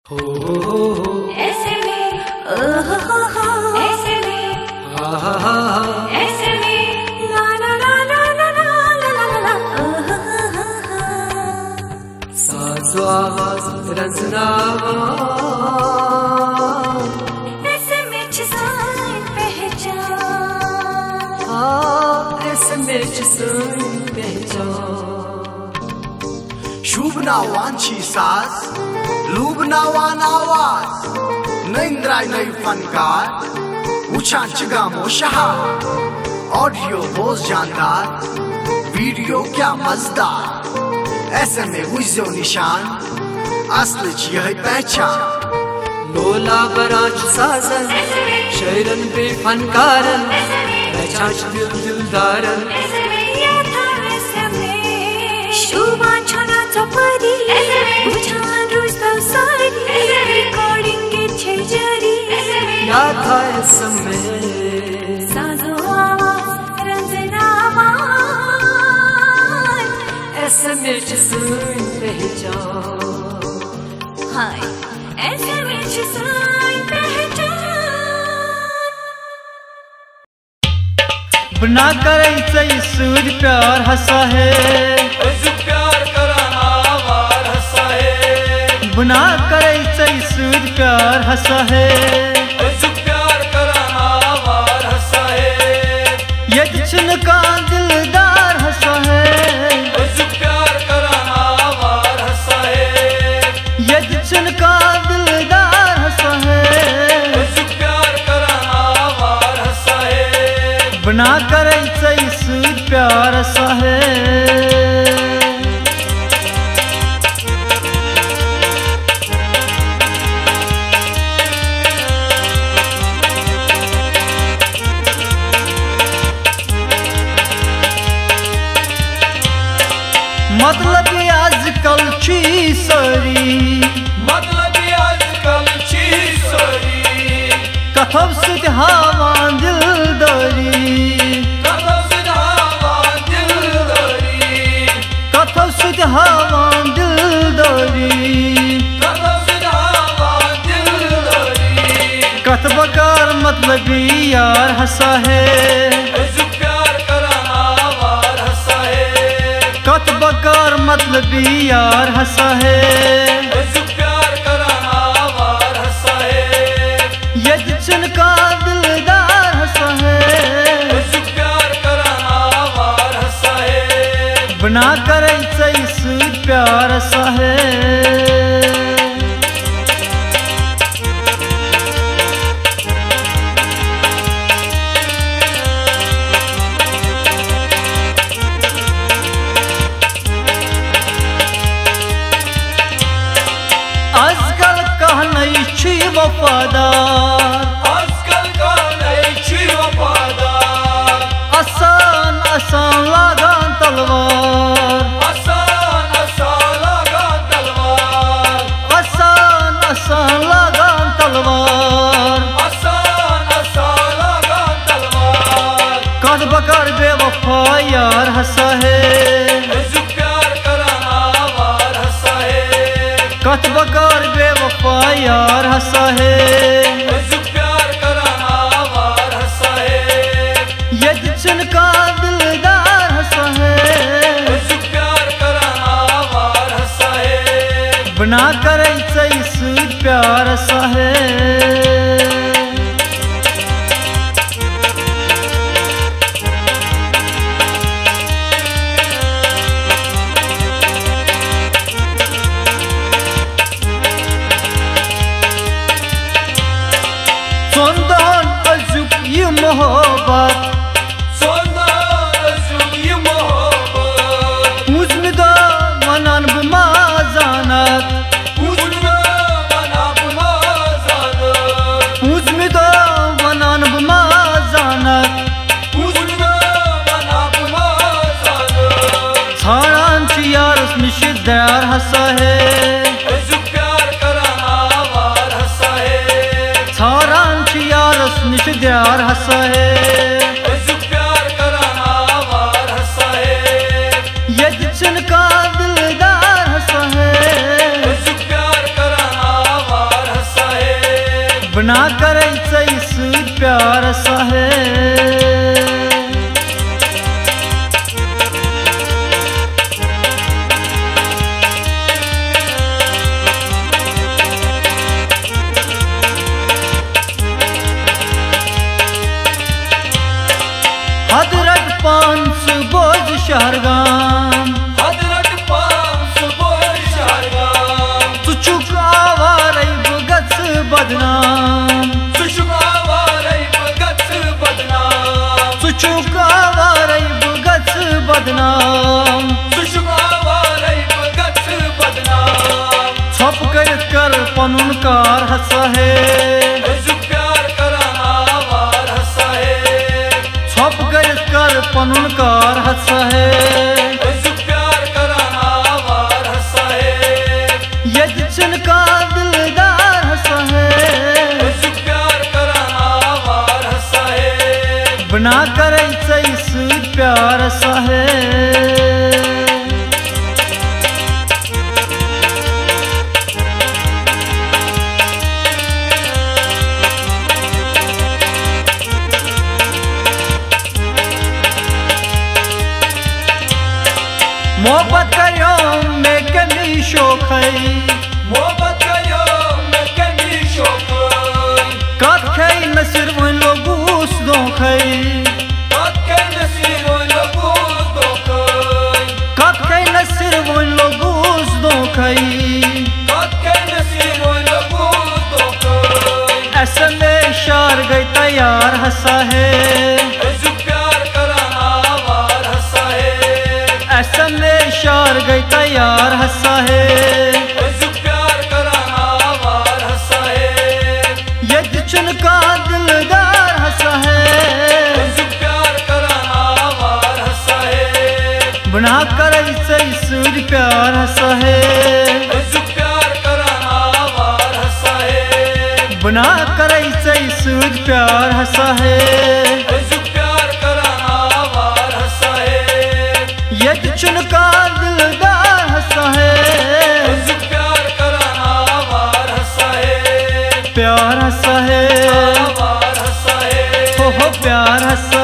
ऐसे में ऐसे में ऐसे में ला ला ला ला ला ला ला ला साज़ो आवाज़ रज़नावा ऐसे में जिसान पहचान ऐसे में जिसान पहचान शुभ नावांची साज लूब नावान आवाज नंद्राय नई फनकार उचान चिगामो शहा ऑडियो बहुत जानदार वीडियो क्या मजेदार ऐसे में विज़ो निशान असली यही पहचान लोला बराच साजन शैरन पे फनकारन पहचान दिल दिलदारन शुभान छना चपरी उछान रोज सारी रिकॉर्डिंग के छेजरी याद था इस समय साज़ो आवाज़ रज़नावा ऐसे में जिसान पहचान हाय ऐसे में जिसान पहचान बना करे सूर प्यार हंसा है बना करे सूर प्यार हंसा है ये जिन का दिलदार हंसा है ये जिन का दिलदार हंसा है बना करे सूर प्यार हंसा है मतलब आजकल ची सरी कथब सुत हावान दिलदारी कथब सुत हावान दिलदारी कथ बकार मतलब यार हंसा है कत बकार मतलब यार हंसा है ये जिन का दिलदार हंसा है बना करे सूर प्यार हंसा है आजकल कहने छी वफादार आसान आसान लगान तलवार आसान आसान लगान तलवार कद बकर बेवफा यार हंसा है कत बकार बेवफा यार हंसा है ये जिन का दिलदार हंसा है बना करे सूर प्यार हंसा है sondan azık yi muhabbat uzmida manan bu mazanat uzmida manan bu mazanat saran çiyar mişdar hasa है सारान यार निशदार हंसा है ये जिन का दिलदार हंसा है बना करायचं सूर प्यार असा है हदरट पांच बोझ शहरगाम हदरट पांच बोझ शहरगाम तू चुक आवारई बगत बदनाम तू चुक आवारई बगत बदनाम तू चुक आवारई बगत बदनाम तू चुक आवारई बगत बदनाम छप कर पनुन कार हसा है पनुन कार हसा है प्यार कराना वार हसा है यद चनका दिलदार हसा है प्यार कराना वार हसा है बना करायचं सूर प्यार असा है मोहब्बत करियो मैं कमी शौक है मोहब्बत करियो मैं कमी शौक कत खई नसीर वो लोगूस दो खई कत के नसीर वो लोगूस दो खई कत खई नसीर वो लोगूस दो खई कत के नसीर वो लोगूस दो खई ऐसे में शार गई तैयार हंसा है ऐसा में शार गई तैयार हंसा है प्यार कराना वार हंसा है यद चुनका दिलदार हंसा है प्यार कराना वार हंसा है बना करायचं सूर प्यार हंसा है प्यार कराना वार हंसा है बना करायचं सूर प्यार हंसा है प्यार कराना वार हंसा है यद चुनका दिलदार हंसा है प्यार कराना वार हंसा है प्यार हंसा है वार हंसा है हो प्यार हंसा